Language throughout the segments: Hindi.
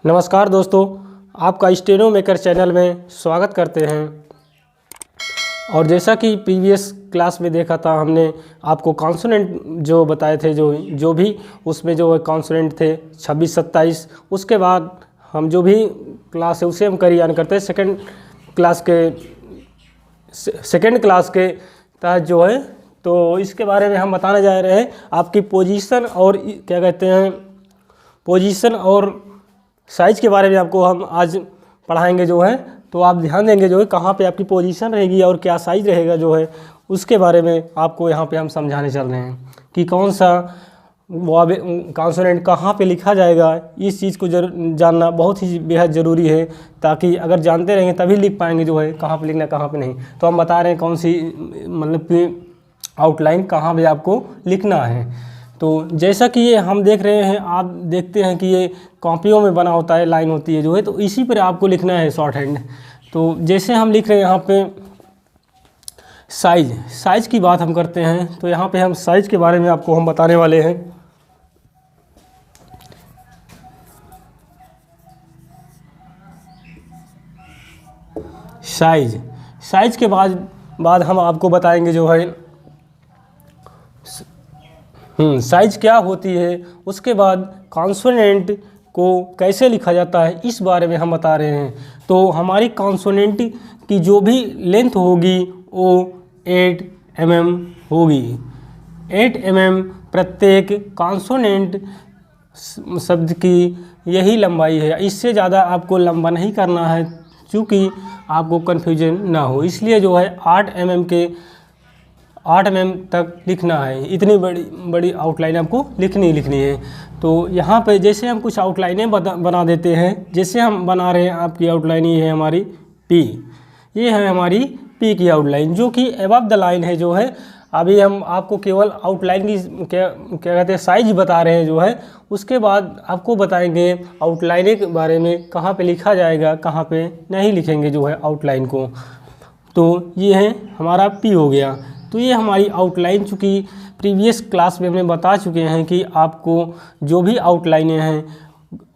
नमस्कार दोस्तों, आपका स्टेनो मेकर चैनल में स्वागत करते हैं। और जैसा कि प्रीवियस क्लास में देखा था, हमने आपको कॉन्सोनेंट जो बताए थे, जो भी उसमें जो कॉन्सोनेंट थे 26-27। उसके बाद हम जो भी क्लास है उसे हम करियान करते हैं सेकंड क्लास के तहत जो है। तो इसके बारे में हम बताने जा रहे हैं, आपकी पोजीशन और क्या कहते हैं, पोजीशन और साइज़ के बारे में आपको हम आज पढ़ाएंगे जो है। तो आप ध्यान देंगे जो है कहाँ पे आपकी पोजीशन रहेगी और क्या साइज़ रहेगा जो है, उसके बारे में आपको यहाँ पे हम समझाने चल रहे हैं कि कौन सा कॉन्सोनेंट कहाँ पे लिखा जाएगा। इस चीज़ को जानना बहुत ही बेहद ज़रूरी है, ताकि अगर जानते रहेंगे तभी लिख पाएंगे जो है कहाँ पे लिखना कहाँ पे नहीं। तो हम बता रहे हैं कौन सी मतलब कि आउटलाइन कहाँ पे आपको लिखना है। तो जैसा कि ये हम देख रहे हैं, आप देखते हैं कि ये कॉपियों में बना होता है, लाइन होती है जो है, तो इसी पर आपको लिखना है शॉर्ट हैंड। तो जैसे हम लिख रहे हैं यहाँ पे साइज़ की बात हम करते हैं, तो यहाँ पे हम साइज़ के बारे में आपको हम बताने वाले हैं। साइज़ के बाद हम आपको बताएंगे जो है साइज़ क्या होती है। उसके बाद कॉन्सोनेंट को कैसे लिखा जाता है, इस बारे में हम बता रहे हैं। तो हमारी कॉन्सोनेंट की जो भी लेंथ होगी वो 8 mm होगी। 8 mm प्रत्येक कॉन्सोनेंट शब्द की यही लंबाई है। इससे ज़्यादा आपको लंबा नहीं करना है, क्योंकि आपको कन्फ्यूजन ना हो। इसलिए जो है 8 mm तक लिखना है। इतनी बड़ी आउटलाइन आपको लिखनी है। तो यहाँ पे जैसे हम कुछ आउटलाइनें बना देते हैं। जैसे हम बना रहे हैं, आपकी आउटलाइन ये है हमारी पी, ये है हमारी पी की आउटलाइन, जो कि अबव द लाइन है जो है। अभी हम आपको केवल आउटलाइन की क्या कहते हैं साइज बता रहे हैं जो है। उसके बाद आपको बताएंगे आउटलाइन के बारे में, कहाँ पे लिखा जाएगा, कहाँ पे नहीं लिखेंगे जो है आउटलाइन को। तो ये है हमारा पी हो गया। तो ये हमारी आउटलाइन, चूँकि प्रीवियस क्लास में हमने बता चुके हैं कि आपको जो भी आउटलाइनें हैं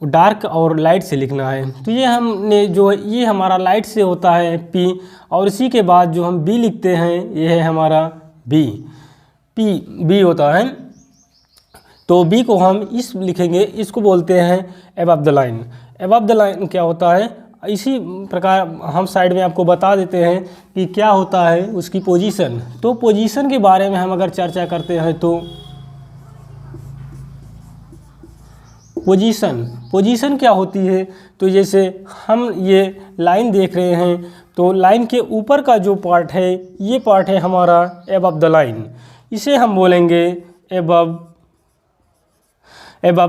डार्क और लाइट से लिखना है। तो ये हमने जो है, ये हमारा लाइट से होता है पी, और इसी के बाद जो हम बी लिखते हैं ये है हमारा बी होता है। तो बी को हम इस लिखेंगे, इसको बोलते हैं above the line. Above the line क्या होता है, इसी प्रकार हम साइड में आपको बता देते हैं कि क्या होता है उसकी पोजीशन। तो पोजीशन के बारे में हम अगर चर्चा करते हैं, तो पोजीशन क्या होती है। तो जैसे हम ये लाइन देख रहे हैं, तो लाइन के ऊपर का जो पार्ट है, ये पार्ट है हमारा अबव द लाइन। इसे हम बोलेंगे अबव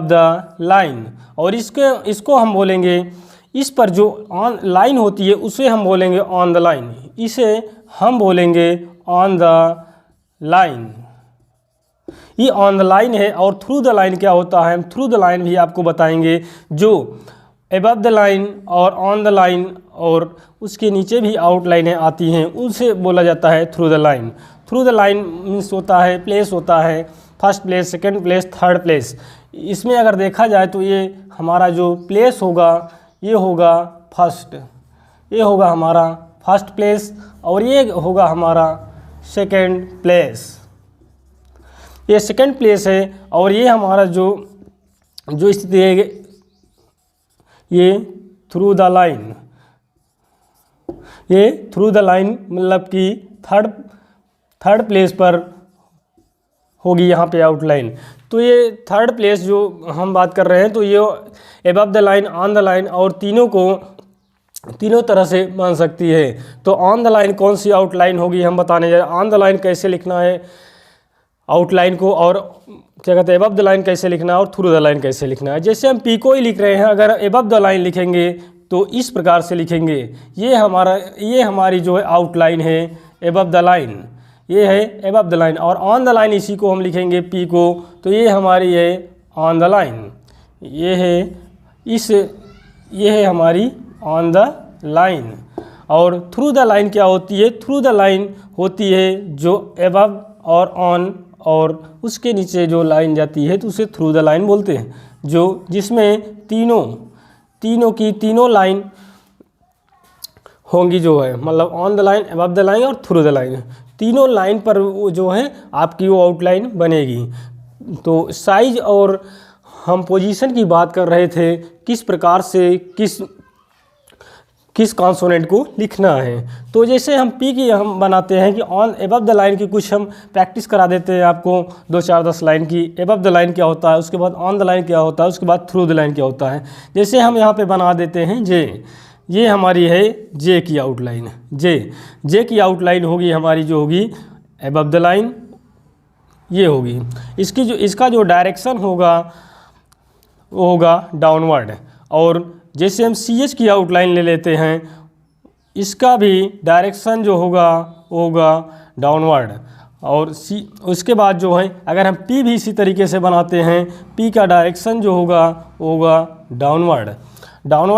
द लाइन, और इसको हम बोलेंगे, इस पर जो ऑन लाइन होती है उसे हम बोलेंगे ऑन द लाइन। इसे हम बोलेंगे ऑन द लाइन। ये ऑन द लाइन है। और थ्रू द लाइन क्या होता है, हम थ्रू द लाइन भी आपको बताएंगे। जो अबव द लाइन और ऑन द लाइन और उसके नीचे भी आउटलाइनें आती हैं, उनसे बोला जाता है through the line. Through the line means होता है, प्लेस होता है, first place, second place, third place. इसमें अगर देखा जाए तो ये हमारा जो प्लेस होगा, ये होगा फर्स्ट, ये होगा हमारा फर्स्ट प्लेस, और ये होगा हमारा सेकंड प्लेस। ये सेकंड प्लेस है। और ये हमारा जो स्थिति है, ये थ्रू द लाइन, ये थ्रू द लाइन मतलब कि थर्ड प्लेस पर होगी यहाँ पे आउटलाइन। तो ये थर्ड प्लेस जो हम बात कर रहे हैं, तो ये above the line, on the line, और तीनों तरह से मान सकती है। तो ऑन द लाइन कौन सी आउटलाइन होगी हम बताने जा रहे हैं। ऑन द लाइन कैसे लिखना है आउटलाइन को, और क्या कहते हैं अबव द लाइन कैसे लिखना है, और थ्रू द लाइन कैसे लिखना है। जैसे हम पी को ही लिख रहे हैं, अगर अबव द लाइन लिखेंगे तो इस प्रकार से लिखेंगे। ये हमारी जो है आउटलाइन है अबव द लाइन, ये है अबव द लाइन। और ऑन द लाइन इसी को हम लिखेंगे पी को, तो ये हमारी है ऑन द लाइन। ये है हमारी ऑन द लाइन। और थ्रू द लाइन क्या होती है, थ्रू द लाइन होती है जो अबव और ऑन और उसके नीचे जो लाइन जाती है तो उसे थ्रू द लाइन बोलते हैं, जो जिसमें तीनों तीनों की तीनों लाइन होंगी जो है, मतलब on the line, above the line और थ्रू द लाइन, तीनों लाइन पर वो जो है आपकी वो आउटलाइन बनेगी। तो साइज और हम पोजीशन की बात कर रहे थे, किस प्रकार से किस कॉन्सोनेंट को लिखना है। तो जैसे हम पी की हम बनाते हैं कि ऑन एबव द लाइन की कुछ हम प्रैक्टिस करा देते हैं आपको 2 4 10 लाइन की। एबव द लाइन क्या होता है, उसके बाद ऑन द लाइन क्या होता है, उसके बाद थ्रू द लाइन क्या होता है। जैसे हम यहाँ पे बना देते हैं जे, ये हमारी है जे की आउटलाइन। जे की आउटलाइन होगी हमारी जो होगी एबव द लाइन, ये होगी। इसका जो डायरेक्शन होगा वो होगा डाउनवर्ड। और जैसे हम सी एच की आउटलाइन ले लेते हैं, इसका भी डायरेक्शन जो होगा वो होगा डाउनवर्ड। और उसके बाद जो है अगर हम पी भी इसी तरीके से बनाते हैं, पी का डायरेक्शन जो होगा वो होगा डाउनवर्ड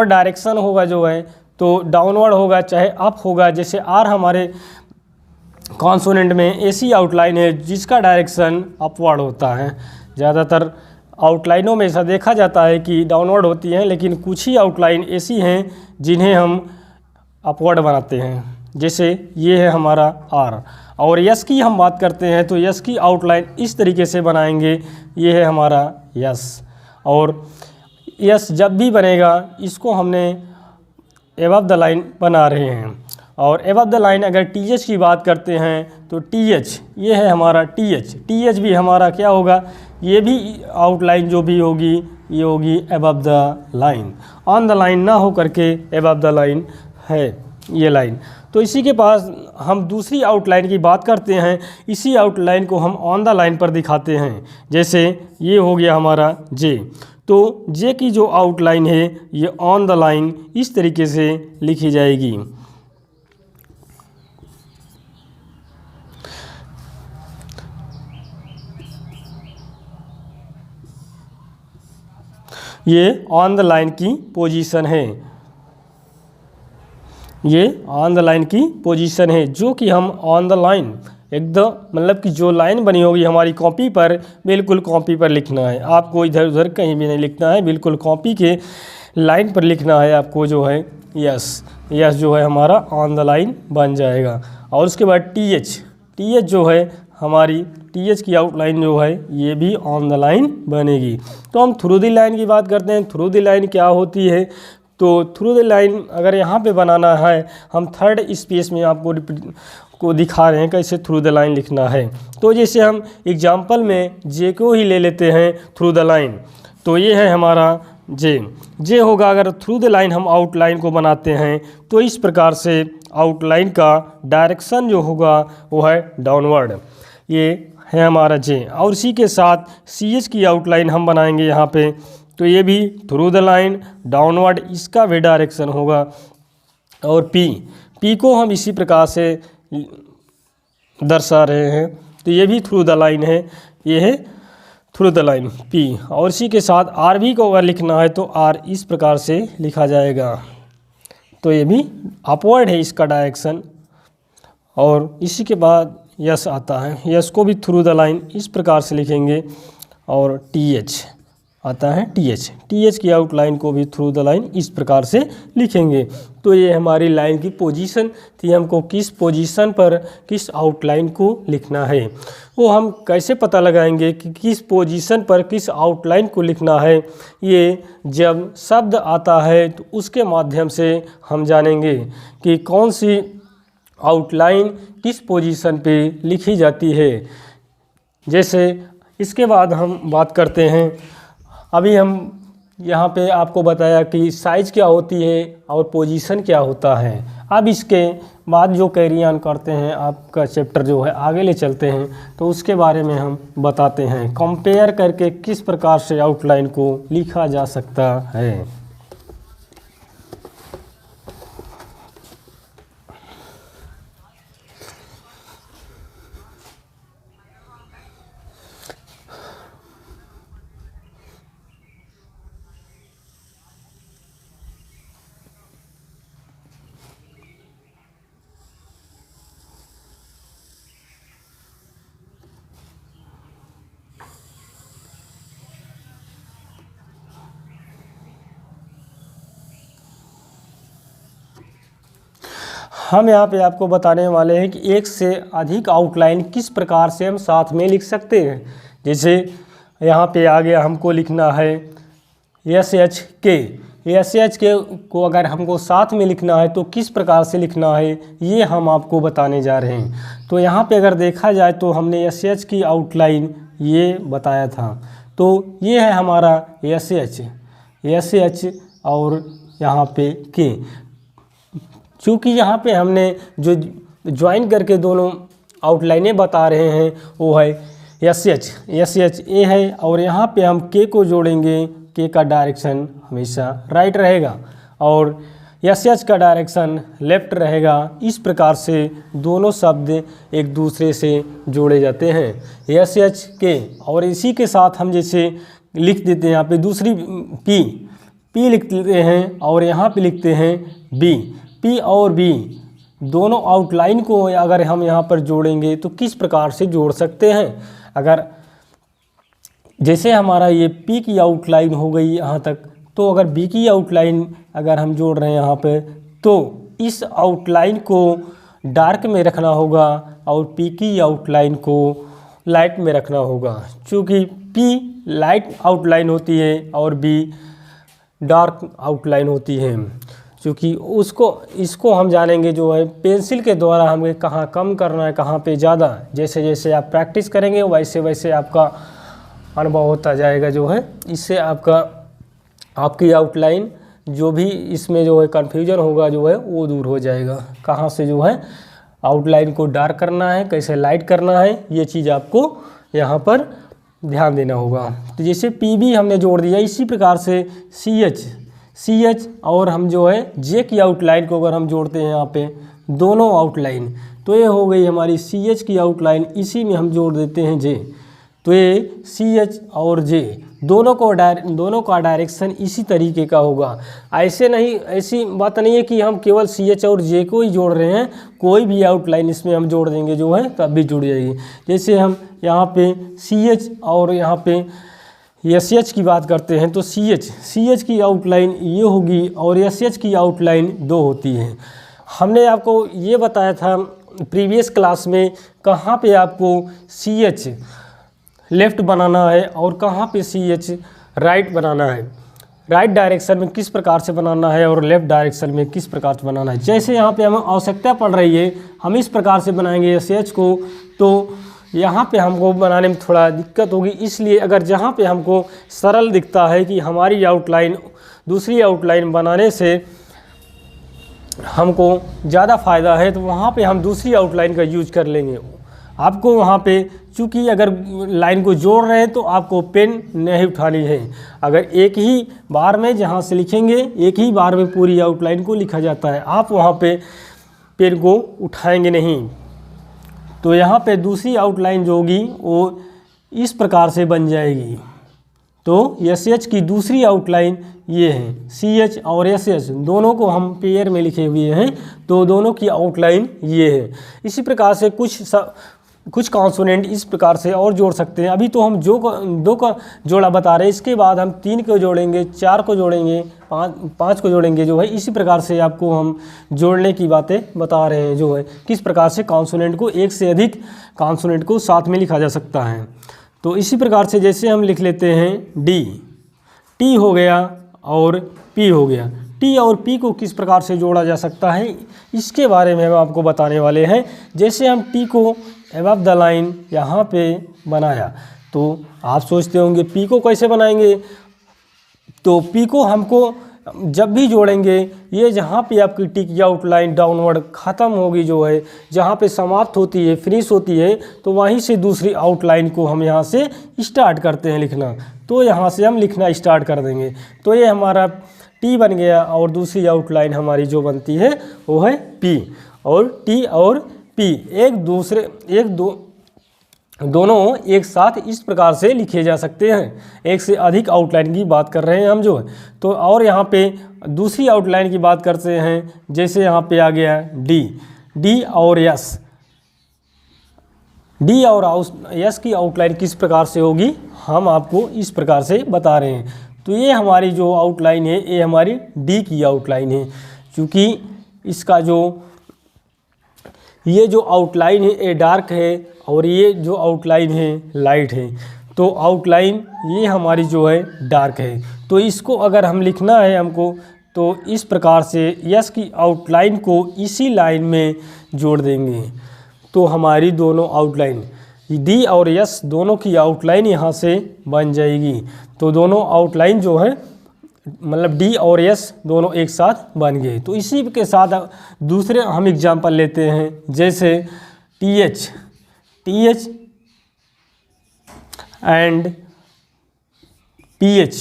डायरेक्शन होगा जो है, तो डाउनवर्ड होगा चाहे अप होगा। जैसे आर हमारे कॉन्सोनेंट में ऐसी आउटलाइन है जिसका डायरेक्शन अपवर्ड होता है। ज़्यादातर आउटलाइनों में ऐसा देखा जाता है कि डाउनवर्ड होती हैं, लेकिन कुछ ही आउटलाइन ऐसी हैं जिन्हें हम अपवर्ड बनाते हैं। जैसे ये है हमारा आर। और यस की हम बात करते हैं तो यस की आउटलाइन इस तरीके से बनाएंगे, ये है हमारा यस। और यस जब भी बनेगा इसको हमने एबव द लाइन बना रहे हैं। और एबव द लाइन अगर टी एच की बात करते हैं तो टी एच, ये है हमारा टी एच भी हमारा क्या होगा, ये भी आउटलाइन जो भी होगी ये होगी above the line. On the line ना हो करके एबव द लाइन है ये लाइन। तो इसी के पास हम दूसरी आउटलाइन की बात करते हैं, इसी आउटलाइन को हम ऑन द लाइन पर दिखाते हैं। जैसे ये हो गया हमारा जे, तो जे की जो आउटलाइन है ये ऑन द लाइन इस तरीके से लिखी जाएगी। ये ऑन द लाइन की पोजीशन है, ये ऑन द लाइन की पोजीशन है, जो कि हम ऑन द लाइन एकदम मतलब कि जो लाइन बनी होगी हमारी कॉपी पर, बिल्कुल कॉपी पर लिखना है आपको, इधर उधर कहीं भी नहीं लिखना है, बिल्कुल कॉपी के लाइन पर लिखना है आपको जो है यस जो है हमारा ऑन द लाइन बन जाएगा। और उसके बाद टी एच जो है हमारी टी एच की आउटलाइन जो है ये भी ऑन द लाइन बनेगी। तो हम थ्रू द लाइन की बात करते हैं, थ्रू द लाइन क्या होती है। तो थ्रू द लाइन अगर यहाँ पे बनाना है, हम थर्ड स्पेस में आपको दिखा रहे हैं कैसे थ्रू द लाइन लिखना है। तो जैसे हम एग्जाम्पल में जे को ही ले लेते हैं थ्रू द लाइन, तो ये है हमारा जे होगा। अगर थ्रू द लाइन हम आउटलाइन को बनाते हैं तो इस प्रकार से आउटलाइन का डायरेक्शन जो होगा वो है डाउनवर्ड, ये है हमारा जे। और इसी के साथ सी एच की आउटलाइन हम बनाएंगे यहाँ पे, तो ये भी थ्रू द लाइन डाउनवर्ड इसका भी डायरेक्शन होगा। और पी को हम इसी प्रकार से दर्शा रहे हैं, तो ये भी थ्रू द लाइन है, ये है थ्रू द लाइन पी। और इसी के साथ आर भी को अगर लिखना है तो आर इस प्रकार से लिखा जाएगा, तो ये भी अपवर्ड है इसका डायरेक्शन। और इसी के बाद यस आता है, यस को भी थ्रू द लाइन इस प्रकार से लिखेंगे। और टी एच आता है, टी एच की आउटलाइन को भी थ्रू द लाइन इस प्रकार से लिखेंगे। तो ये हमारी लाइन की पोजीशन थी, हमको किस पोजीशन पर किस आउटलाइन को लिखना है। वो हम कैसे पता लगाएंगे कि किस पोजीशन पर किस आउटलाइन को लिखना है, ये जब शब्द आता है तो उसके माध्यम से हम जानेंगे कि कौन सी आउटलाइन किस पोजीशन पे लिखी जाती है। जैसे इसके बाद हम बात करते हैं, अभी हम यहाँ पे आपको बताया कि साइज़ क्या होती है और पोजीशन क्या होता है। अब इसके बाद जो कैरी ऑन करते हैं, आपका चैप्टर जो है आगे ले चलते हैं, तो उसके बारे में हम बताते हैं कंपेयर करके किस प्रकार से आउटलाइन को लिखा जा सकता है। हम यहाँ पे आपको बताने वाले हैं कि एक से अधिक आउटलाइन किस प्रकार से हम साथ में लिख सकते हैं। जैसे यहाँ पे आ गया, हमको लिखना है एस के को अगर हमको साथ में लिखना है तो किस प्रकार से लिखना है, ये हम आपको बताने जा रहे हैं। तो यहाँ पे अगर देखा जाए तो हमने एस की आउटलाइन ये बताया था। तो ये है हमारा एस और यहाँ पे के। चूँकि यहाँ पे हमने जो ज्वाइन करके दोनों आउटलाइनें बता रहे हैं वो है एस ए है, और यहाँ पे हम के को जोड़ेंगे। के का डायरेक्शन हमेशा राइट रहेगा और एस का डायरेक्शन लेफ्ट रहेगा। इस प्रकार से दोनों शब्द एक दूसरे से जोड़े जाते हैं एस के। और इसी के साथ हम जैसे लिख देते हैं यहाँ पे दूसरी पी लिख देते हैं और यहाँ पे लिखते हैं बी। पी और बी दोनों आउटलाइन को अगर हम यहाँ पर जोड़ेंगे तो किस प्रकार से जोड़ सकते हैं। अगर जैसे हमारा ये पी की आउटलाइन हो गई यहाँ तक, तो अगर बी की आउटलाइन अगर हम जोड़ रहे हैं यहाँ पे, तो इस आउटलाइन को डार्क में रखना होगा और पी की आउटलाइन को लाइट में रखना होगा। क्योंकि पी लाइट आउटलाइन होती है और बी डार्क आउटलाइन होती है। क्योंकि इसको हम जानेंगे जो है पेंसिल के द्वारा हमें कहाँ कम करना है, कहाँ पे ज़्यादा। जैसे जैसे आप प्रैक्टिस करेंगे वैसे वैसे आपका अनुभव होता जाएगा जो है। इससे आपकी आउटलाइन जो भी इसमें जो है कन्फ्यूजन होगा जो है वो दूर हो जाएगा। कहाँ से जो है आउटलाइन को डार्क करना है, कैसे लाइट करना है, ये चीज़ आपको यहाँ पर ध्यान देना होगा। तो जैसे पी बी हमने जोड़ दिया, इसी प्रकार से सी एच और हम जो है जे की आउटलाइन को अगर हम जोड़ते हैं यहाँ पे दोनों आउटलाइन, तो ये हो गई हमारी सी एच की आउटलाइन। इसी में हम जोड़ देते हैं जे, तो ये सी एच और जे दोनों का डायरेक्शन इसी तरीके का होगा। ऐसी बात नहीं है कि हम केवल सी एच और जे को ही जोड़ रहे हैं, कोई भी आउटलाइन इसमें हम जोड़ देंगे जो है तब भी जुड़ जाएगी। जैसे हम यहाँ पे सी एच और यहाँ पे एस एच की बात करते हैं, तो सी एच की आउटलाइन ये होगी और एस एच की आउटलाइन 2 होती है। हमने आपको ये बताया था प्रीवियस क्लास में कहाँ पे आपको सी एच लेफ़्ट बनाना है और कहाँ पे सी एच राइट बनाना है, राइट डायरेक्शन में किस प्रकार से बनाना है और लेफ़्ट डायरेक्शन में किस प्रकार से बनाना है। जैसे यहाँ पे हमें आवश्यकता पड़ रही है, हम इस प्रकार से बनाएंगे एस एच को, तो यहाँ पे हमको बनाने में थोड़ा दिक्कत होगी। इसलिए अगर जहाँ पे हमको सरल दिखता है कि हमारी आउटलाइन दूसरी आउटलाइन बनाने से हमको ज़्यादा फ़ायदा है, तो वहाँ पे हम दूसरी आउटलाइन का यूज कर लेंगे। आपको वहाँ पे चूँकि अगर लाइन को जोड़ रहे हैं तो आपको पेन नहीं उठानी है। अगर एक ही बार में जहाँ से लिखेंगे, एक ही बार में पूरी आउटलाइन को लिखा जाता है, आप वहाँ पे पेन को उठाएंगे नहीं। तो यहाँ पे दूसरी आउटलाइन जो होगी वो इस प्रकार से बन जाएगी। तो एस एच की दूसरी आउटलाइन ये है, सी एच और एस एच दोनों को हम पेयर में लिखे हुए हैं, तो दोनों की आउटलाइन ये है। इसी प्रकार से कुछ कॉन्सोनेंट इस प्रकार से और जोड़ सकते हैं। अभी तो हम दो का जोड़ा बता रहे हैं, इसके बाद हम 3 को जोड़ेंगे, 4 को जोड़ेंगे, 5 को जोड़ेंगे जो है। इसी प्रकार से आपको हम जोड़ने की बातें बता रहे हैं जो है, किस प्रकार से कॉन्सोनेंट को एक से अधिक कॉन्सोनेंट को साथ में लिखा जा सकता है। तो इसी प्रकार से जैसे हम लिख लेते हैं टी हो गया और पी हो गया। टी और पी को किस प्रकार से जोड़ा जा सकता है, इसके बारे में हम आपको बताने वाले हैं। जैसे हम टी को अबव द लाइन यहाँ पे बनाया, तो आप सोचते होंगे पी को कैसे बनाएंगे। तो पी को हमको जब भी जोड़ेंगे, ये जहाँ पे आपकी टी की आउटलाइन डाउनवर्ड ख़त्म होगी जो है, जहाँ पे समाप्त होती है, फिनिश होती है, तो वहीं से दूसरी आउटलाइन को हम यहाँ से स्टार्ट करते हैं लिखना। तो यहाँ से हम लिखना स्टार्ट कर देंगे। तो ये हमारा टी बन गया और दूसरी आउटलाइन हमारी जो बनती है वो है पी। और टी और पी दोनों एक साथ इस प्रकार से लिखे जा सकते हैं। एक से अधिक आउटलाइन की बात कर रहे हैं हम जो है। तो और यहाँ पे दूसरी आउटलाइन की बात करते हैं। जैसे यहाँ पे आ गया डी और एस की आउटलाइन किस प्रकार से होगी, हम आपको इस प्रकार से बता रहे हैं। तो ये हमारी जो आउटलाइन है, ये हमारी डी की आउटलाइन है। क्योंकि इसका जो ये जो आउटलाइन है ये डार्क है और ये जो आउटलाइन है लाइट है। तो आउटलाइन ये हमारी जो है डार्क है। तो इसको अगर हम लिखना है हमको, तो इस प्रकार से यस की आउटलाइन को इसी लाइन में जोड़ देंगे। तो हमारी दोनों आउटलाइन डी और यस दोनों की आउटलाइन यहाँ से बन जाएगी। तो दोनों आउटलाइन जो है मतलब डी और एस दोनों एक साथ बन गए। तो इसी के साथ दूसरे हम एग्जांपल लेते हैं, जैसे T H and P H,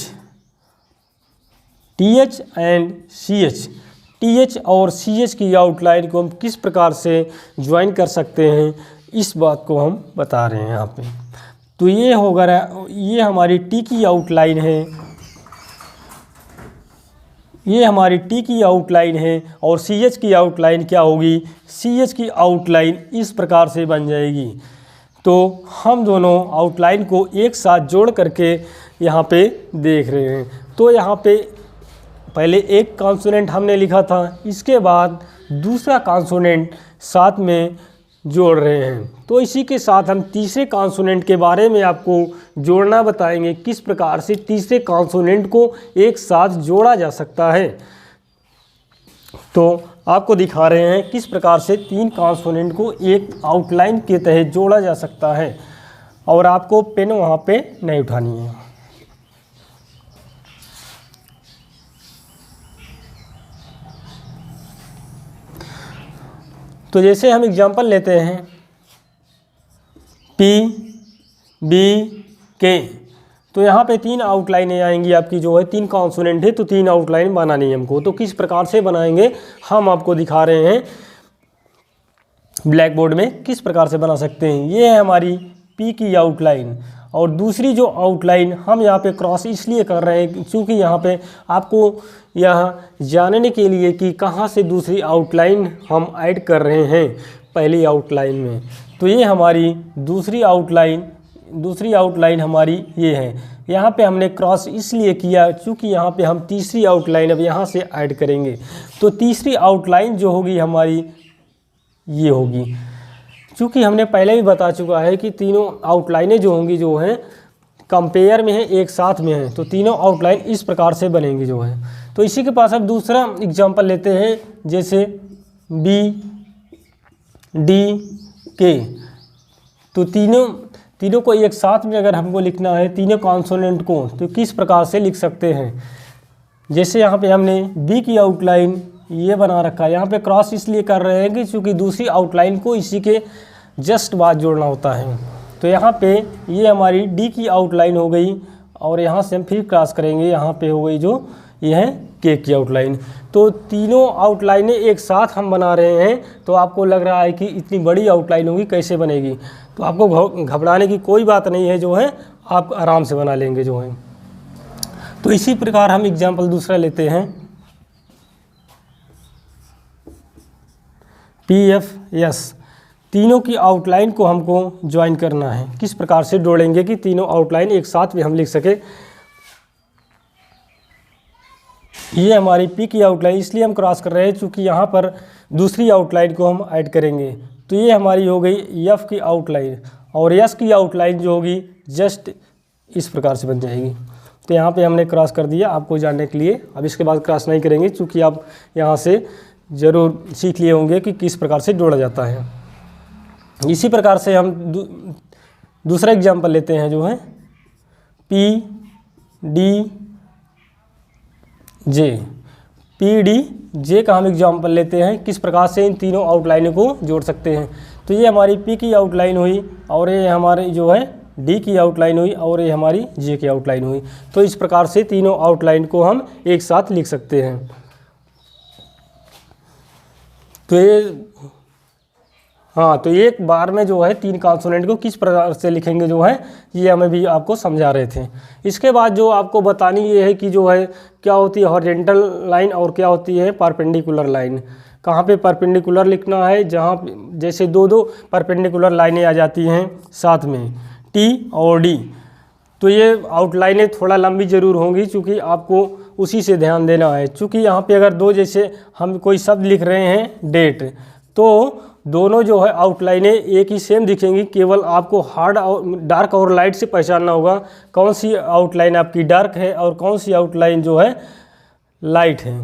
T H and C H. T H और सी एच की आउटलाइन को हम किस प्रकार से ज्वाइन कर सकते हैं, इस बात को हम बता रहे हैं यहाँ पे। तो ये होगा, ये हमारी टी की आउटलाइन है, ये हमारी टी की आउटलाइन है और सी एच की आउटलाइन क्या होगी, सी एच की आउटलाइन इस प्रकार से बन जाएगी। तो हम दोनों आउटलाइन को एक साथ जोड़ करके यहाँ पे देख रहे हैं। तो यहाँ पे पहले एक कॉन्सोनेंट हमने लिखा था, इसके बाद दूसरा कॉन्सोनेंट साथ में जोड़ रहे हैं। तो इसी के साथ हम तीसरे कॉन्सोनेंट के बारे में आपको जोड़ना बताएंगे, किस प्रकार से तीसरे कॉन्सोनेंट को एक साथ जोड़ा जा सकता है। तो आपको दिखा रहे हैं किस प्रकार से तीन कॉन्सोनेंट को एक आउटलाइन के तहत जोड़ा जा सकता है, और आपको पेन वहाँ पे नहीं उठानी है। तो जैसे हम एग्जांपल लेते हैं पी बी के, तो यहाँ पे तीन आउटलाइनें आएंगी आपकी, जो है तीन कॉन्सोनेंट है तो तीन आउटलाइन बनानी है हमको। तो किस प्रकार से बनाएंगे हम आपको दिखा रहे हैं ब्लैक बोर्ड में, किस प्रकार से बना सकते हैं। ये है हमारी पी की आउटलाइन, और दूसरी जो आउटलाइन हम यहाँ पे क्रॉस इसलिए कर रहे हैं क्योंकि यहाँ पे आपको यह जानने के लिए कि कहाँ से दूसरी आउटलाइन हम ऐड कर रहे हैं पहली आउटलाइन में। तो ये हमारी दूसरी आउटलाइन हमारी ये है। यहाँ पे हमने क्रॉस इसलिए किया क्योंकि यहाँ पे हम तीसरी आउटलाइन अब यहाँ से ऐड करेंगे। तो तीसरी आउटलाइन जो होगी हमारी ये होगी, क्योंकि हमने पहले भी बता चुका है कि तीनों आउटलाइनें जो होंगी जो हैं कंपेयर में है, एक साथ में है। तो तीनों आउटलाइन इस प्रकार से बनेंगी जो है। तो इसी के पास अब दूसरा एग्जांपल लेते हैं, जैसे बी डी के। तो तीनों को एक साथ में अगर हमको लिखना है तीनों कॉन्सोनेंट को, तो किस प्रकार से लिख सकते हैं। जैसे यहाँ पे हमने बी की आउटलाइन ये बना रखा है, यहाँ पे क्रॉस इसलिए कर रहे हैं कि क्योंकि दूसरी आउटलाइन को इसी के जस्ट बाद जोड़ना होता है। तो यहाँ पे ये हमारी डी की आउटलाइन हो गई, और यहाँ से हम फिर क्रॉस करेंगे, यहाँ पे हो गई जो ये है के की आउटलाइन। तो तीनों आउटलाइनें एक साथ हम बना रहे हैं। तो आपको लग रहा है कि इतनी बड़ी आउटलाइन होगी, कैसे बनेगी, तो आपको घबराने की कोई बात नहीं है, जो है आप आराम से बना लेंगे जो है। तो इसी प्रकार हम एग्जाम्पल दूसरा लेते हैं, पी एफ एस। तीनों की आउटलाइन को हमको ज्वाइन करना है, किस प्रकार से जोड़ेंगे कि तीनों आउटलाइन एक साथ में हम लिख सके। ये हमारी पी की आउटलाइन इसलिए हम क्रॉस कर रहे हैं क्योंकि यहाँ पर दूसरी आउटलाइन को हम ऐड करेंगे। तो ये हमारी हो गई एफ की आउटलाइन, और एस की आउटलाइन जो होगी जस्ट इस प्रकार से बन जाएगी। तो यहाँ पे हमने क्रॉस कर दिया आपको जानने के लिए। अब इसके बाद क्रॉस नहीं करेंगे क्योंकि आप यहाँ से ज़रूर सीख लिए होंगे कि किस प्रकार से जोड़ा जाता है। इसी प्रकार से हम दूसरा एग्जाम्पल लेते हैं, जो है P D J. P D J का हम एग्जाम्पल लेते हैं, किस प्रकार से इन तीनों आउटलाइनों को जोड़ सकते हैं। तो ये हमारी पी की आउटलाइन हुई, और ये हमारी जो है डी की आउटलाइन हुई, और ये हमारी जे की आउटलाइन हुई। तो इस प्रकार से तीनों आउटलाइन को हम एक साथ लिख सकते हैं। तो ये तो एक बार में जो है तीन कॉन्सोनेंट को किस प्रकार से लिखेंगे जो है ये हमें भी आपको समझा रहे थे। इसके बाद जो आपको बतानी ये है कि जो है क्या होती है हॉरिजॉन्टल लाइन और क्या होती है परपेंडिकुलर लाइन। कहाँ पे परपेंडिकुलर लिखना है, जहाँ जैसे दो परपेंडिकुलर लाइनें आ जाती हैं साथ में, टी और डी। तो ये आउटलाइनें थोड़ा लंबी ज़रूर होंगी क्योंकि आपको उसी से ध्यान देना है। चूँकि यहाँ पे अगर दो, जैसे हम कोई शब्द लिख रहे हैं डेट, तो दोनों जो है आउटलाइनें एक ही सेम दिखेंगी, केवल आपको हार्ड डार्क और लाइट से पहचानना होगा कौन सी आउटलाइन आपकी डार्क है और कौन सी आउटलाइन जो है लाइट है।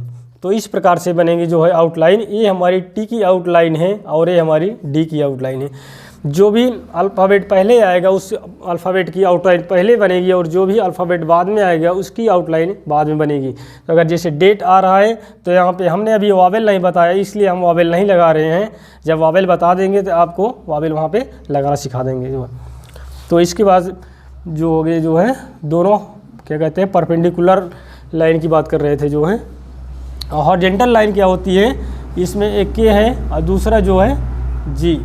तो इस प्रकार से बनेंगी जो है आउटलाइन। ये हमारी टी की आउटलाइन है और ये हमारी डी की आउटलाइन है। जो भी अल्फ़ाबेट पहले आएगा उस अल्फ़ाबेट की आउटलाइन पहले बनेगी और जो भी अल्फ़ाबेट बाद में आएगा उसकी आउटलाइन बाद में बनेगी। तो अगर जैसे डेट आ रहा है तो यहाँ पे हमने अभी वावेल नहीं बताया, इसलिए हम वावेल नहीं लगा रहे हैं। जब वावेल बता देंगे तो आपको वावेल वहाँ पे लगाना सिखा देंगे जो है। तो इसके बाद जो हो गए जो है दोनों क्या कहते हैं परपेंडिकुलर लाइन की बात कर रहे थे जो है। हॉरिजॉन्टल लाइन क्या होती है, इसमें एक के है और दूसरा जो है जी,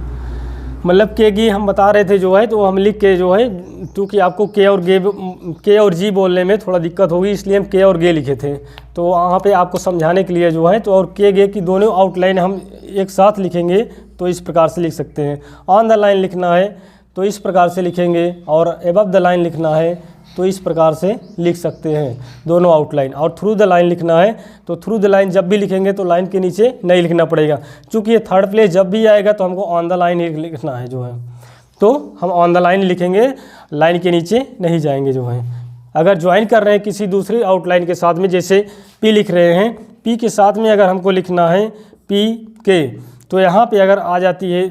मतलब के गी हम बता रहे थे जो है, तो हम लिख के जो है, क्योंकि आपको के और जी बोलने में थोड़ा दिक्कत होगी इसलिए हम के और गे लिखे थे। तो वहाँ पे आपको समझाने के लिए जो है, तो और के गे की दोनों आउटलाइन हम एक साथ लिखेंगे तो इस प्रकार से लिख सकते हैं। ऑन द लाइन लिखना है तो इस प्रकार से लिखेंगे, और एबव द लाइन लिखना है तो इस प्रकार से लिख सकते हैं दोनों आउटलाइन। और थ्रू द लाइन लिखना है तो थ्रू द लाइन जब भी लिखेंगे तो लाइन के नीचे नहीं लिखना पड़ेगा, क्योंकि ये थर्ड प्लेस जब भी आएगा तो हमको ऑन द लाइन लिखना है जो है। तो हम ऑन द लाइन लिखेंगे, लाइन के नीचे नहीं जाएंगे जो है। अगर ज्वाइन कर रहे हैं किसी दूसरी आउटलाइन के साथ में, जैसे पी लिख रहे हैं, पी के साथ में अगर हमको लिखना है पी के, तो यहाँ पे अगर आ जाती है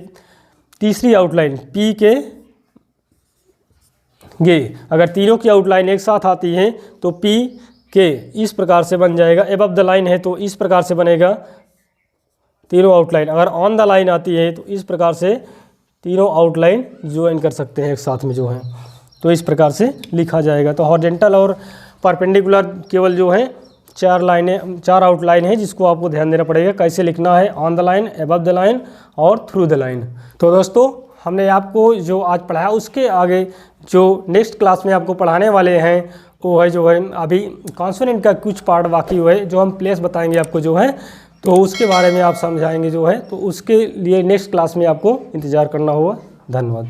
तीसरी आउटलाइन पी के गे, अगर तीनों की आउटलाइन एक साथ आती है तो पी के इस प्रकार से बन जाएगा। एबव द लाइन है तो इस प्रकार से बनेगा तीनों आउटलाइन। अगर ऑन द लाइन आती है तो इस प्रकार से तीनों आउटलाइन ज्वाइन कर सकते हैं एक साथ में जो है, तो इस प्रकार से लिखा जाएगा। तो हॉरिजॉन्टल और परपेंडिकुलर केवल जो है चार आउटलाइन है जिसको आपको ध्यान देना पड़ेगा कैसे लिखना है, on the line, above the line और थ्रू द लाइन। तो दोस्तों हमने आपको जो आज पढ़ाया उसके आगे जो नेक्स्ट क्लास में आपको पढ़ाने वाले हैं वो है जो है अभी कॉन्सोनेंट का कुछ पार्ट बाकी हुआ है जो हम प्लेस बताएंगे आपको जो है, तो उसके बारे में आप समझाएंगे जो है। तो उसके लिए नेक्स्ट क्लास में आपको इंतज़ार करना होगा। धन्यवाद।